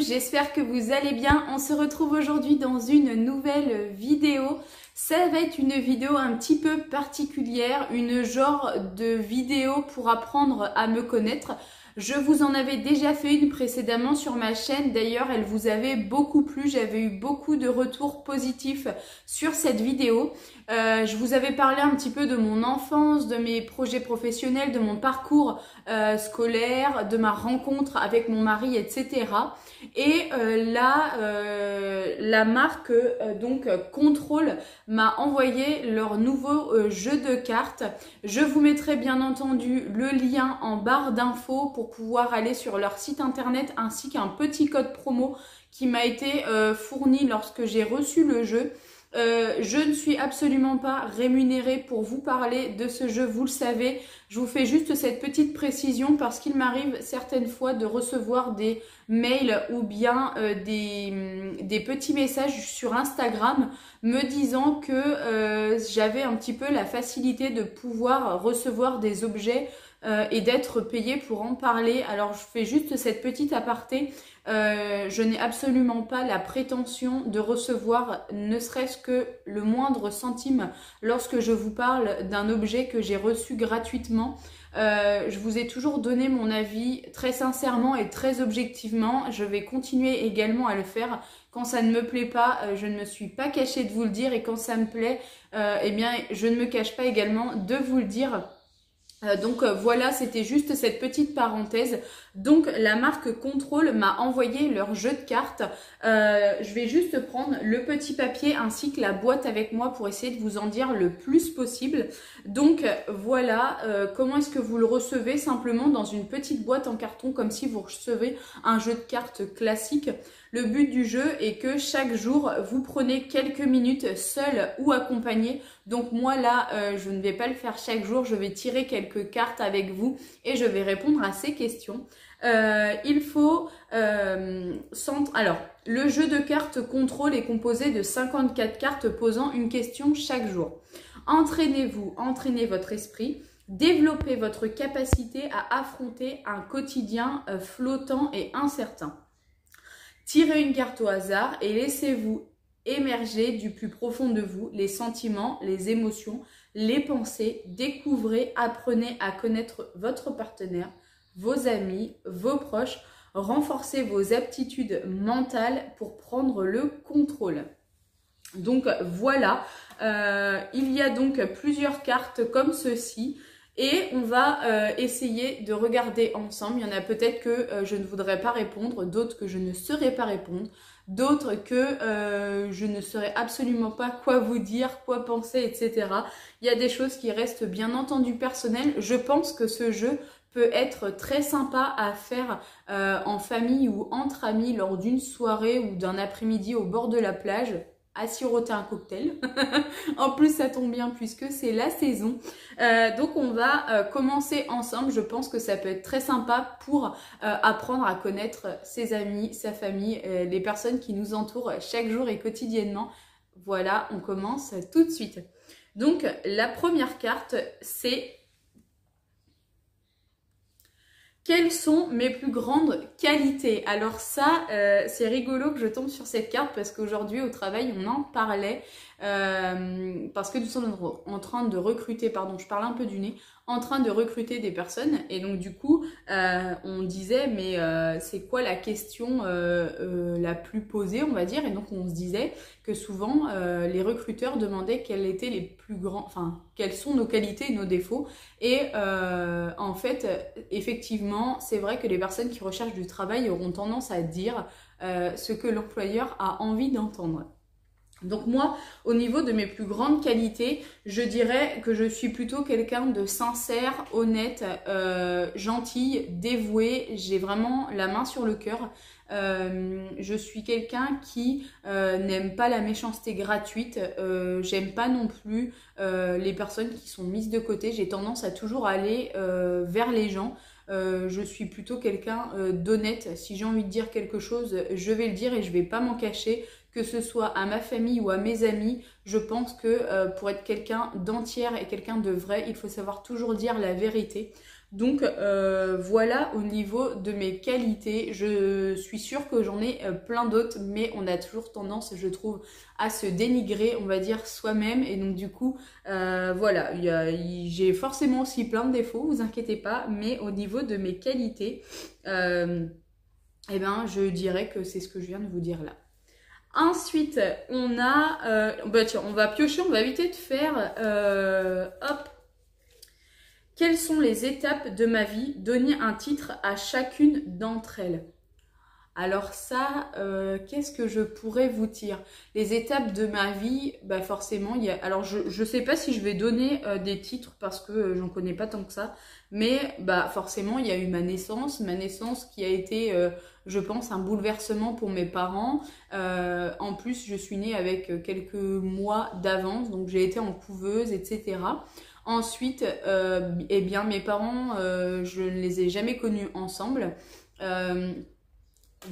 j'espère que vous allez bien. On se retrouve aujourd'hui dans une nouvelle vidéo. Ça va être une vidéo un petit peu particulière, une genre de vidéo pour apprendre à me connaître. Je vous en avais déjà fait une précédemment sur ma chaîne, d'ailleurs elle vous avait beaucoup plu, j'avais eu beaucoup de retours positifs sur cette vidéo. Je vous avais parlé un petit peu de mon enfance, de mes projets professionnels, de mon parcours scolaire, de ma rencontre avec mon mari, etc. Et là, la marque donc Contrôle m'a envoyé leur nouveau jeu de cartes. Je vous mettrai bien entendu le lien en barre d'infos pour pouvoir aller sur leur site internet ainsi qu'un petit code promo qui m'a été fourni lorsque j'ai reçu le jeu. Je ne suis absolument pas rémunérée pour vous parler de ce jeu, vous le savez. Je vous fais juste cette petite précision parce qu'il m'arrive certaines fois de recevoir des mails ou bien des petits messages sur Instagram me disant que j'avais un petit peu la facilité de pouvoir recevoir des objets et d'être payée pour en parler. Alors je fais juste cette petite aparté. Je n'ai absolument pas la prétention de recevoir ne serait-ce que le moindre centime lorsque je vous parle d'un objet que j'ai reçu gratuitement. Je vous ai toujours donné mon avis très sincèrement et très objectivement. Je vais continuer également à le faire. Quand ça ne me plaît pas, je ne me suis pas cachée de vous le dire, et quand ça me plaît, eh bien je ne me cache pas également de vous le dire. Donc voilà, c'était juste cette petite parenthèse. Donc la marque Contrôle m'a envoyé leur jeu de cartes. Je vais juste prendre le petit papier ainsi que la boîte avec moi pour essayer de vous en dire le plus possible. Donc voilà, comment est-ce que vous le recevez? Simplement dans une petite boîte en carton, comme si vous recevez un jeu de cartes classique. Le but du jeu est que chaque jour, vous prenez quelques minutes seul ou accompagné. Donc moi là, je ne vais pas le faire chaque jour, je vais tirer quelques cartes avec vous et je vais répondre à ces questions. Il faut... Alors, le jeu de cartes Contrôle est composé de 54 cartes posant une question chaque jour. Entraînez-vous, entraînez votre esprit. Développez votre capacité à affronter un quotidien flottant et incertain. Tirez une carte au hasard et laissez-vous émerger du plus profond de vous les sentiments, les émotions, les pensées. Découvrez, apprenez à connaître votre partenaire, vos amis, vos proches. Renforcez vos aptitudes mentales pour prendre le contrôle. Donc voilà, il y a donc plusieurs cartes comme ceci. Et on va essayer de regarder ensemble. Il y en a peut-être que je ne voudrais pas répondre, d'autres que je ne saurais pas répondre, d'autres que je ne saurais absolument pas quoi vous dire, quoi penser, etc. Il y a des choses qui restent bien entendu personnelles. Je pense que ce jeu peut être très sympa à faire en famille ou entre amis lors d'une soirée ou d'un après-midi au bord de la plage, à siroter un cocktail. En plus, ça tombe bien puisque c'est la saison. Donc, on va commencer ensemble. Je pense que ça peut être très sympa pour apprendre à connaître ses amis, sa famille, les personnes qui nous entourent chaque jour et quotidiennement. Voilà, on commence tout de suite. Donc, la première carte, c'est... Quelles sont mes plus grandes qualités? Alors ça, c'est rigolo que je tombe sur cette carte parce qu'aujourd'hui au travail, on en parlait parce que nous sommes en train de recruter, pardon, je parle un peu du nez, en train de recruter des personnes et donc du coup, on disait mais c'est quoi la question la plus posée, on va dire, et donc on se disait que souvent les recruteurs demandaient quels étaient les plus grands, enfin quelles sont nos qualités et nos défauts. Et en fait, effectivement, c'est vrai que les personnes qui recherchent du travail auront tendance à dire ce que l'employeur a envie d'entendre. Donc moi, au niveau de mes plus grandes qualités, je dirais que je suis plutôt quelqu'un de sincère, honnête, gentille, dévouée. J'ai vraiment la main sur le cœur. Je suis quelqu'un qui n'aime pas la méchanceté gratuite. J'aime pas non plus les personnes qui sont mises de côté. J'ai tendance à toujours aller vers les gens. Je suis plutôt quelqu'un d'honnête. Si j'ai envie de dire quelque chose, je vais le dire et je vais pas m'en cacher. que ce soit à ma famille ou à mes amis, je pense que pour être quelqu'un d'entière et quelqu'un de vrai, il faut savoir toujours dire la vérité. Donc voilà au niveau de mes qualités, je suis sûre que j'en ai plein d'autres, mais on a toujours tendance, je trouve, à se dénigrer, on va dire, soi-même. Et donc du coup, voilà, j'ai forcément aussi plein de défauts, vous inquiétez pas, mais au niveau de mes qualités, eh ben, je dirais que c'est ce que je viens de vous dire là. Ensuite, on a, bah tiens, on va piocher, on va éviter de faire, hop. Quelles sont les étapes de ma vie? Donner un titre à chacune d'entre elles. Alors ça, qu'est-ce que je pourrais vous dire? Les étapes de ma vie, bah forcément, il y a... Alors je sais pas si je vais donner des titres parce que j'en connais pas tant que ça, mais bah forcément, il y a eu ma naissance qui a été, je pense, un bouleversement pour mes parents. En plus, je suis née avec quelques mois d'avance, donc j'ai été en couveuse, etc. Ensuite, eh bien, mes parents, je ne les ai jamais connus ensemble.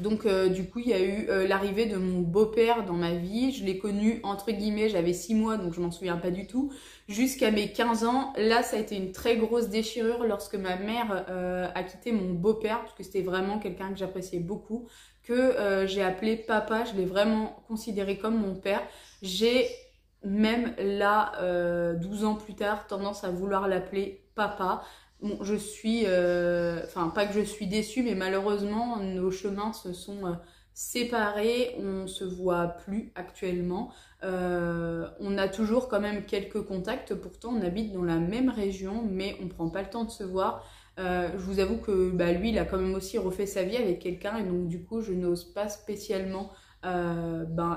Donc du coup il y a eu l'arrivée de mon beau-père dans ma vie, je l'ai connu entre guillemets, j'avais 6 mois donc je m'en souviens pas du tout, jusqu'à mes 15 ans, là ça a été une très grosse déchirure lorsque ma mère a quitté mon beau-père, parce que c'était vraiment quelqu'un que j'appréciais beaucoup, que j'ai appelé papa, je l'ai vraiment considéré comme mon père, j'ai même là 12 ans plus tard tendance à vouloir l'appeler papa. Bon, je suis, enfin pas que je suis déçue, mais malheureusement nos chemins se sont séparés, on se voit plus actuellement. On a toujours quand même quelques contacts, pourtant on habite dans la même région, mais on prend pas le temps de se voir. Je vous avoue que bah, lui, il a quand même aussi refait sa vie avec quelqu'un, et donc du coup je n'ose pas spécialement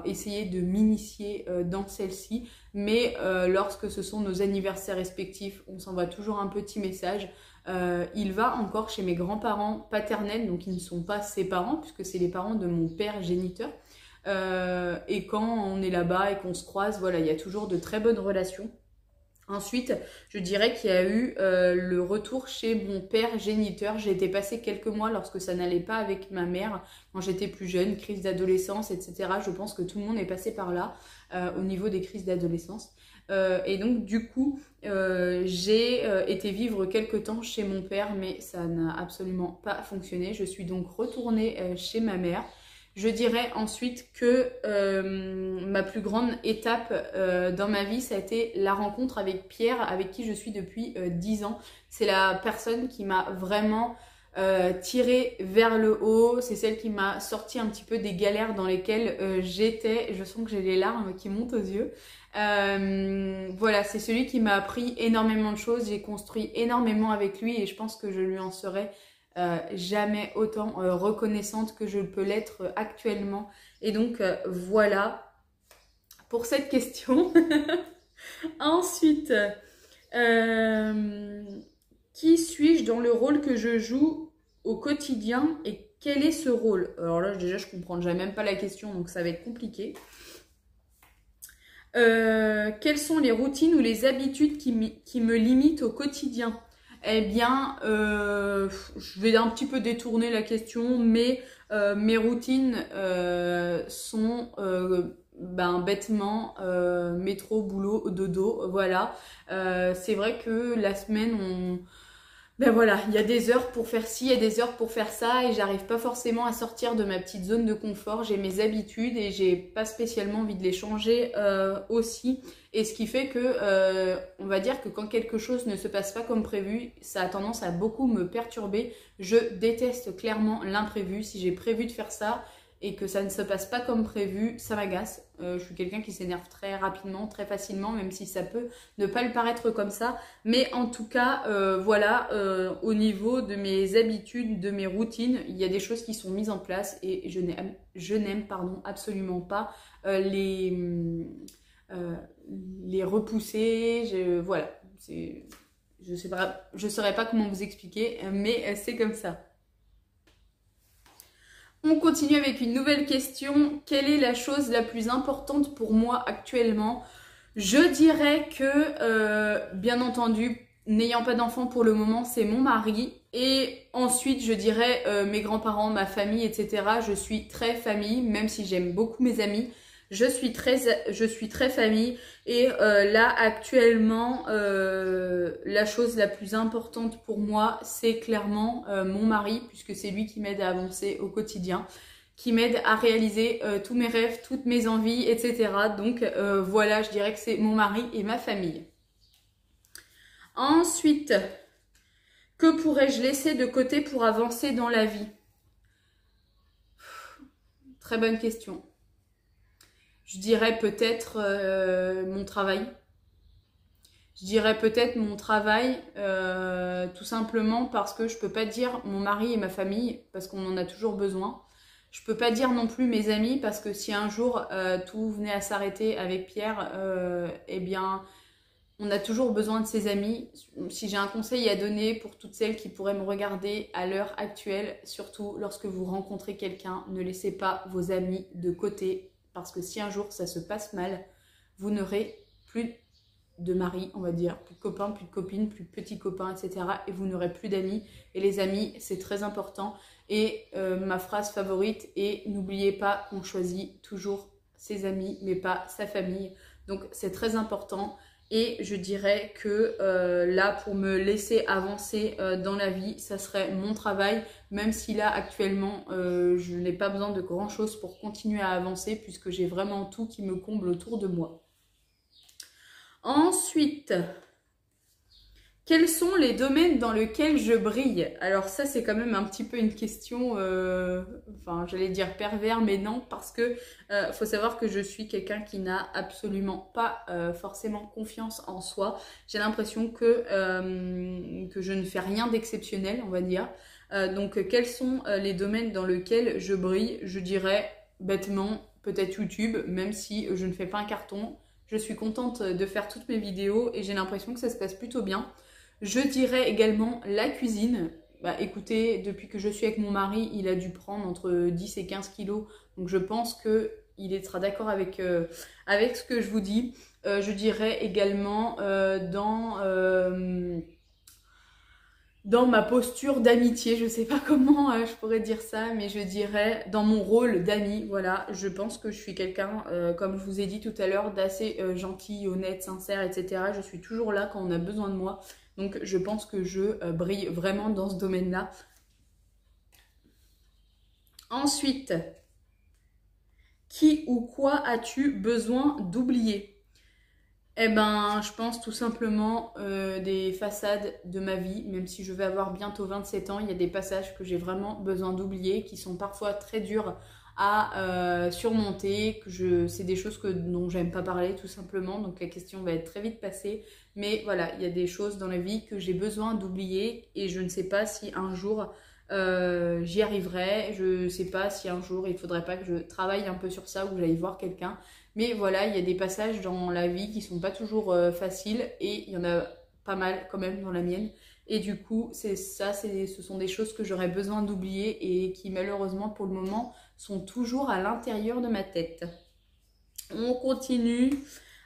essayer de m'initier dans celle-ci, mais lorsque ce sont nos anniversaires respectifs, on s'envoie toujours un petit message. Il va encore chez mes grands-parents paternels, donc ils ne sont pas ses parents puisque c'est les parents de mon père géniteur, et quand on est là-bas et qu'on se croise, voilà, il y a toujours de très bonnes relations. Ensuite, je dirais qu'il y a eu le retour chez mon père géniteur. J'ai été passer quelques mois lorsque ça n'allait pas avec ma mère, quand j'étais plus jeune, crise d'adolescence, etc. Je pense que tout le monde est passé par là au niveau des crises d'adolescence. Et donc du coup, j'ai été vivre quelques temps chez mon père, mais ça n'a absolument pas fonctionné. Je suis donc retournée chez ma mère. Je dirais ensuite que ma plus grande étape dans ma vie, ça a été la rencontre avec Pierre, avec qui je suis depuis 10 ans. C'est la personne qui m'a vraiment tirée vers le haut. C'est celle qui m'a sorti un petit peu des galères dans lesquelles j'étais. Je sens que j'ai les larmes qui montent aux yeux. Voilà, c'est celui qui m'a appris énormément de choses. J'ai construit énormément avec lui et je pense que je lui en serai jamais autant reconnaissante que je peux l'être actuellement. Et donc voilà pour cette question. Ensuite, qui suis-je dans le rôle que je joue au quotidien et quel est ce rôle? Alors là déjà je comprends déjà même pas la question, donc ça va être compliqué. Quelles sont les routines ou les habitudes qui me limitent au quotidien? Eh bien, je vais un petit peu détourner la question, mais mes routines sont bêtement métro, boulot, dodo, voilà. C'est vrai que la semaine, voilà, il y a des heures pour faire ci, il y a des heures pour faire ça et j'arrive pas forcément à sortir de ma petite zone de confort. J'ai mes habitudes et j'ai pas spécialement envie de les changer aussi. Et ce qui fait que, on va dire que quand quelque chose ne se passe pas comme prévu, ça a tendance à beaucoup me perturber. Je déteste clairement l'imprévu. Si j'ai prévu de faire ça et que ça ne se passe pas comme prévu, ça m'agace. Je suis quelqu'un qui s'énerve très rapidement, très facilement, même si ça peut ne pas le paraître comme ça. Mais en tout cas, voilà, au niveau de mes habitudes, de mes routines, il y a des choses qui sont mises en place et je n'aime absolument pas les repousser. Voilà, je saurais pas comment vous expliquer, mais c'est comme ça. On continue avec une nouvelle question. Quelle est la chose la plus importante pour moi actuellement? Je dirais que, bien entendu, n'ayant pas d'enfant pour le moment, c'est mon mari. Et ensuite, je dirais mes grands-parents, ma famille, etc. Je suis très famille, même si j'aime beaucoup mes amis. Je suis très famille et là actuellement la chose la plus importante pour moi c'est clairement mon mari, puisque c'est lui qui m'aide à avancer au quotidien, qui m'aide à réaliser tous mes rêves, toutes mes envies, etc. Donc voilà, je dirais que c'est mon mari et ma famille. Ensuite, que pourrais-je laisser de côté pour avancer dans la vie? Très bonne question. Je dirais peut-être mon travail. Je dirais peut-être mon travail, tout simplement parce que je peux pas dire mon mari et ma famille, parce qu'on en a toujours besoin. Je peux pas dire non plus mes amis, parce que si un jour tout venait à s'arrêter avec Pierre, eh bien, on a toujours besoin de ses amis. Si j'ai un conseil à donner pour toutes celles qui pourraient me regarder à l'heure actuelle, surtout lorsque vous rencontrez quelqu'un, ne laissez pas vos amis de côté, parce que si un jour ça se passe mal, vous n'aurez plus de mari, on va dire, plus de copains, plus de copines, plus de petits copains, etc. Et vous n'aurez plus d'amis. Et les amis, c'est très important. Et ma phrase favorite est: n'oubliez pas qu'on choisit toujours ses amis, mais pas sa famille. Donc c'est très important. Et je dirais que là, pour me laisser avancer dans la vie, ça serait mon travail, même si là, actuellement, je n'ai pas besoin de grand-chose pour continuer à avancer, puisque j'ai vraiment tout qui me comble autour de moi. Ensuite, quels sont les domaines dans lesquels je brille? Alors ça, c'est quand même un petit peu une question, enfin, j'allais dire pervers, mais non, parce que faut savoir que je suis quelqu'un qui n'a absolument pas forcément confiance en soi. J'ai l'impression que je ne fais rien d'exceptionnel, on va dire. Donc, quels sont les domaines dans lesquels je brille? Je dirais bêtement, peut-être YouTube, même si je ne fais pas un carton. Je suis contente de faire toutes mes vidéos et j'ai l'impression que ça se passe plutôt bien. Je dirais également la cuisine. Bah, écoutez, depuis que je suis avec mon mari, il a dû prendre entre 10 et 15 kilos. Donc je pense qu'il sera d'accord avec ce que je vous dis. Je dirais également dans ma posture d'amitié, je sais pas comment je pourrais dire ça, mais je dirais dans mon rôle d'ami, voilà, je pense que je suis quelqu'un, comme je vous ai dit tout à l'heure, d'assez gentil, honnête, sincère, etc. Je suis toujours là quand on a besoin de moi, donc je pense que je brille vraiment dans ce domaine-là. Ensuite, qui ou quoi as-tu besoin d'oublier? Eh ben, je pense tout simplement des façades de ma vie, même si je vais avoir bientôt 27 ans, il y a des passages que j'ai vraiment besoin d'oublier, qui sont parfois très durs à surmonter, c'est des choses dont j'aime pas parler tout simplement, donc la question va être très vite passée, mais voilà, il y a des choses dans la vie que j'ai besoin d'oublier et je ne sais pas si un jour j'y arriverai, je sais pas si un jour il faudrait pas que je travaille un peu sur ça ou que j'aille voir quelqu'un. Mais voilà, il y a des passages dans la vie qui sont pas toujours faciles et il y en a pas mal quand même dans la mienne. Et du coup, ce sont des choses que j'aurais besoin d'oublier et qui malheureusement pour le moment sont toujours à l'intérieur de ma tête. On continue.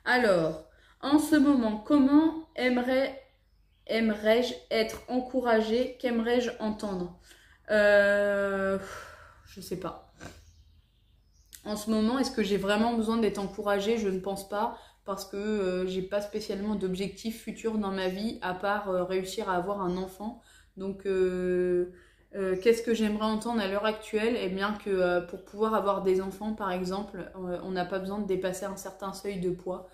Alors, en ce moment, comment aimerais-je être encouragée? Qu'aimerais-je entendre? Je sais pas. En ce moment, est-ce que j'ai vraiment besoin d'être encouragée? Je ne pense pas, parce que j'ai pas spécialement d'objectif futur dans ma vie, à part réussir à avoir un enfant. Donc, qu'est-ce que j'aimerais entendre à l'heure actuelle? Eh bien que pour pouvoir avoir des enfants, par exemple, on n'a pas besoin de dépasser un certain seuil de poids.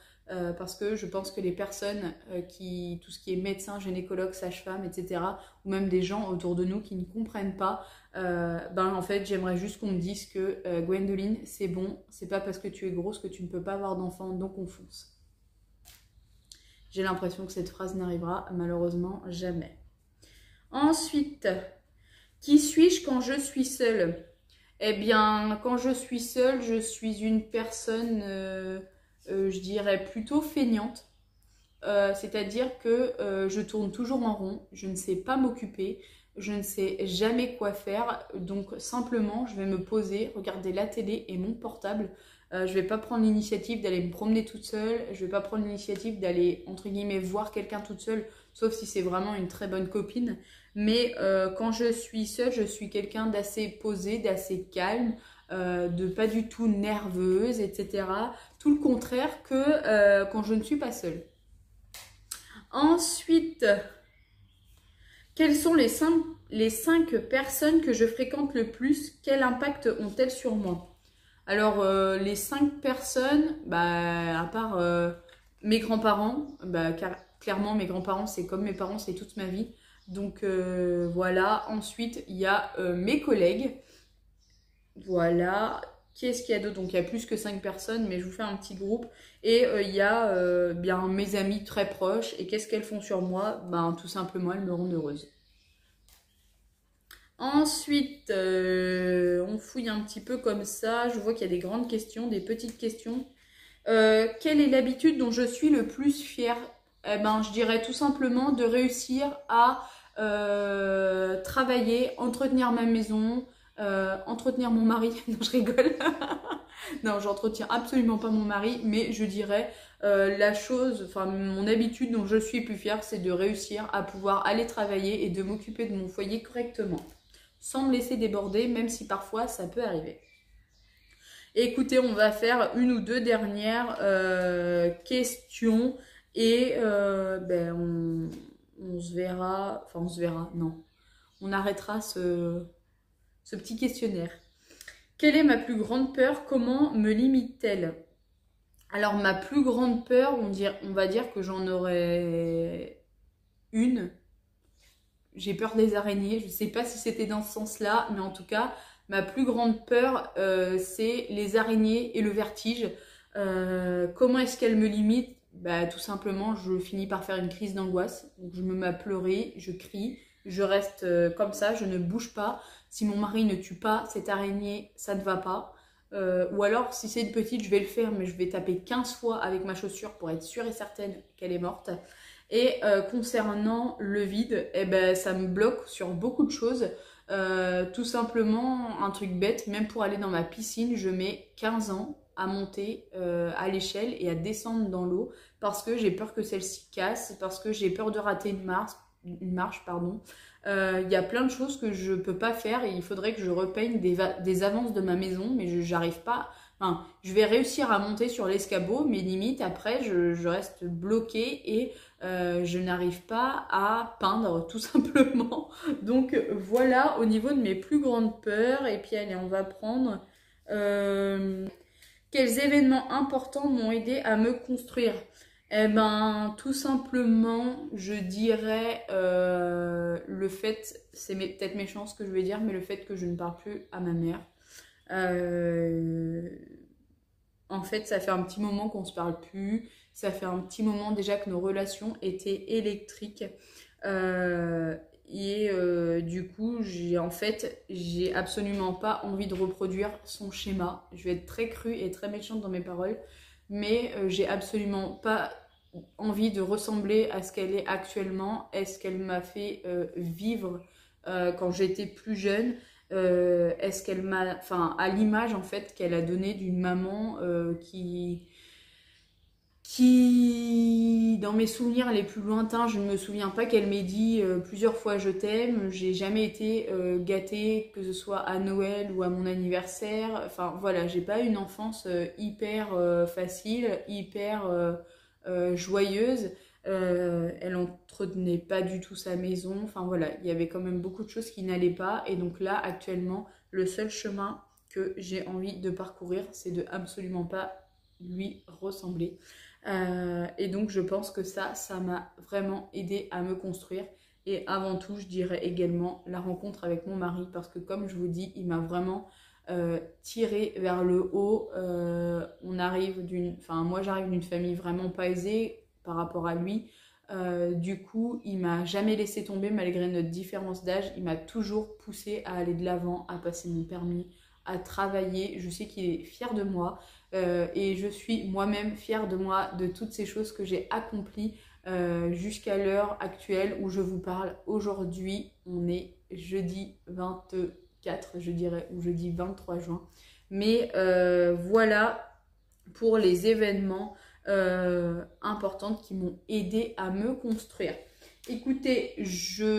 Parce que je pense que les personnes tout ce qui est médecin, gynécologue, sage-femme, etc., ou même des gens autour de nous qui ne comprennent pas, en fait j'aimerais juste qu'on me dise que Gwendoline, c'est bon, c'est pas parce que tu es grosse que tu ne peux pas avoir d'enfant, donc on fonce. J'ai l'impression que cette phrase n'arrivera malheureusement jamais. Ensuite, qui suis-je quand je suis seule? Eh bien, quand je suis seule, je suis une personne... je dirais plutôt feignante, c'est-à-dire que je tourne toujours en rond, je ne sais pas m'occuper, je ne sais jamais quoi faire, donc simplement je vais me poser, regarder la télé et mon portable. Je vais pas prendre l'initiative d'aller me promener toute seule, je vais pas prendre l'initiative d'aller entre guillemets voir quelqu'un toute seule, sauf si c'est vraiment une très bonne copine. Mais quand je suis seule, je suis quelqu'un d'assez posé, d'assez calme. de pas du tout nerveuse, etc. Tout le contraire que quand je ne suis pas seule. Ensuite, quelles sont les 5 personnes que je fréquente le plus? Quel impact ont-elles sur moi? Alors, les 5 personnes, à part mes grands-parents, car clairement, mes grands-parents, c'est comme mes parents, c'est toute ma vie. Donc, voilà. Ensuite, il y a mes collègues. Voilà. Qui est-ce qu'il y a d'autre? Donc, il y a plus que 5 personnes, mais je vous fais un petit groupe. Et il y a bien mes amies très proches. Et qu'est-ce qu'elles font sur moi? Tout simplement, elles me rendent heureuse. Ensuite, on fouille un petit peu comme ça. Je vois qu'il y a des grandes questions, des petites questions. Quelle est l'habitude dont je suis le plus fière? Je dirais tout simplement de réussir à travailler, entretenir ma maison, entretenir mon mari. Non, je rigole. Non, j'entretiens absolument pas mon mari, mais je dirais mon habitude dont je suis plus fière, c'est de réussir à pouvoir aller travailler et de m'occuper de mon foyer correctement, sans me laisser déborder, même si parfois ça peut arriver. Écoutez, on va faire une ou deux dernières questions et on se verra, non, on arrêtera ce petit questionnaire. Quelle est ma plus grande peur? Comment me limite-t-elle? Alors, ma plus grande peur, on va dire que j'en aurais une. J'ai peur des araignées. Je ne sais pas si c'était dans ce sens-là, mais en tout cas, ma plus grande peur, c'est les araignées et le vertige. Comment est-ce qu'elles me limitent? Tout simplement, je finis par faire une crise d'angoisse. Donc, je me mets à pleurer, je crie, je reste comme ça, je ne bouge pas. Si mon mari ne tue pas cette araignée, ça ne va pas. Ou alors, si c'est une petite, je vais le faire, mais je vais taper 15 fois avec ma chaussure pour être sûre et certaine qu'elle est morte. Et concernant le vide, ça me bloque sur beaucoup de choses. Tout simplement, un truc bête, même pour aller dans ma piscine, je mets 15 ans à monter à l'échelle et à descendre dans l'eau parce que j'ai peur que celle-ci casse, parce que j'ai peur de rater une marche. Il y a plein de choses que je peux pas faire et il faudrait que je repeigne des avances de ma maison, mais j'arrive pas. Enfin, je vais réussir à monter sur l'escabeau, mais limite après je reste bloquée et je n'arrive pas à peindre tout simplement. Donc voilà au niveau de mes plus grandes peurs. Et puis allez, on va prendre quels événements importants m'ont aidé à me construire? Tout simplement, je dirais le fait, c'est peut-être méchant ce que je vais dire, mais le fait que je ne parle plus à ma mère. En fait, ça fait un petit moment qu'on ne se parle plus. Ça fait un petit moment déjà que nos relations étaient électriques. Du coup, j'ai absolument pas envie de reproduire son schéma. Je vais être très crue et très méchante dans mes paroles. Mais j'ai absolument pas envie de ressembler à ce qu'elle est actuellement, est ce qu'elle m'a fait vivre quand j'étais plus jeune, est-ce qu'elle m'a, enfin à l'image en fait qu'elle a donnée d'une maman qui dans mes souvenirs les plus lointains, je ne me souviens pas qu'elle m'ait dit plusieurs fois je t'aime. J'ai jamais été gâtée, que ce soit à Noël ou à mon anniversaire. Enfin voilà, j'ai pas une enfance hyper facile, hyper joyeuse. Elle entretenait pas du tout sa maison. Enfin voilà, il y avait quand même beaucoup de choses qui n'allaient pas. Et donc là, actuellement, le seul chemin que j'ai envie de parcourir, c'est de absolument pas lui ressembler. Et donc je pense que ça m'a vraiment aidé à me construire. Et avant tout, je dirais également la rencontre avec mon mari, parce que comme je vous dis, il m'a vraiment tiré vers le haut. Moi j'arrive d'une famille vraiment pas aisée par rapport à lui. Du coup, il m'a jamais laissé tomber malgré notre différence d'âge. Il m'a toujours poussé à aller de l'avant, à passer mon permis, à travailler. Je sais qu'il est fier de moi. Et je suis moi-même fière de moi, de toutes ces choses que j'ai accomplies jusqu'à l'heure actuelle où je vous parle. Aujourd'hui, on est jeudi 24, je dirais, ou jeudi 23 juin. Mais voilà pour les événements importants qui m'ont aidé à me construire. Écoutez,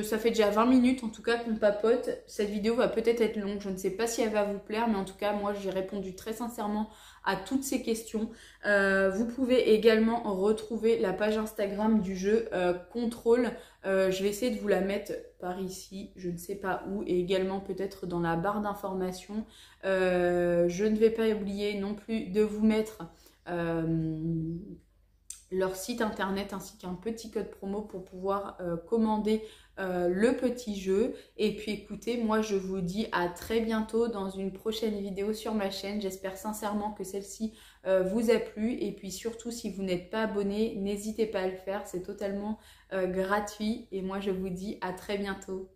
ça fait déjà 20 minutes en tout cas qu'on papote. Cette vidéo va peut-être être longue, je ne sais pas si elle va vous plaire, mais en tout cas, moi j'ai répondu très sincèrement à toutes ces questions. Vous pouvez également retrouver la page Instagram du jeu Contrôle. Je vais essayer de vous la mettre par ici, je ne sais pas où, et également peut-être dans la barre d'informations. Je ne vais pas oublier non plus de vous mettre leur site internet ainsi qu'un petit code promo pour pouvoir commander le petit jeu. Et puis écoutez, moi je vous dis à très bientôt dans une prochaine vidéo sur ma chaîne. J'espère sincèrement que celle-ci vous a plu. Et puis surtout, si vous n'êtes pas abonné, n'hésitez pas à le faire. C'est totalement gratuit. Et moi je vous dis à très bientôt.